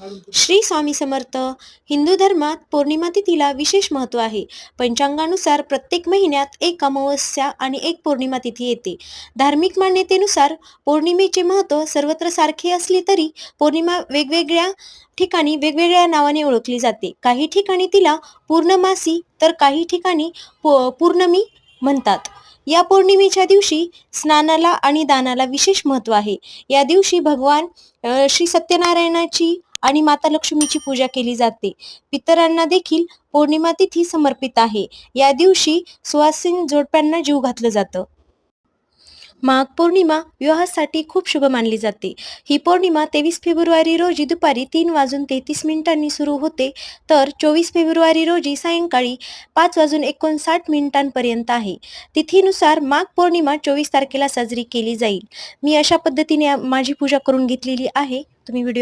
श्री स्वामी समर्थ. हिंदू धर्मात पौर्णिमा तिथीला विशेष महत्त्व आहे. पंचांगानुसार प्रत्येक महिन्यात एक अमावस्या आणि एक पौर्णिमा तिथी येते. धार्मिक मान्यतेनुसार पौर्णिमेचे महत्त्व सर्वत्र सारखे असले तरी पौर्णिमा वेगवेगळ्या ठिकाणी वेगवेगळ्या नावाने ओळखली जाते. काही ठिकाणी तिला पूर्णमासी तर काही ठिकाणी पौर्णमी म्हणतात. या पौर्णिमेच्या दिवशी स्नानाला आणि दानाला विशेष महत्त्व आहे. या दिवशी भगवान श्री सत्यनारायणाची आणि माता लक्ष्मीची पूजा केली जाते. पितरांना देखील पौर्णिमा तिथी समर्पित आहे. या दिवशी सुवासिन जोडप्यांना जीव घातलं जातं. माघ पौर्णिमा विवाहासाठी खूप शुभ मानली जाते. ही पौर्णिमा 23 फेब्रुवारी रोजी दुपारी 3:33 सुरू होते, तर 24 फेब्रुवारी रोजी सायंकाळी 5:59 आहे. तिथीनुसार माघ पौर्णिमा 24 तारखेला साजरी केली जाईल. मी अशा पद्धतीने माझी पूजा करून घेतलेली आहे. तुम्ही व्हिडिओ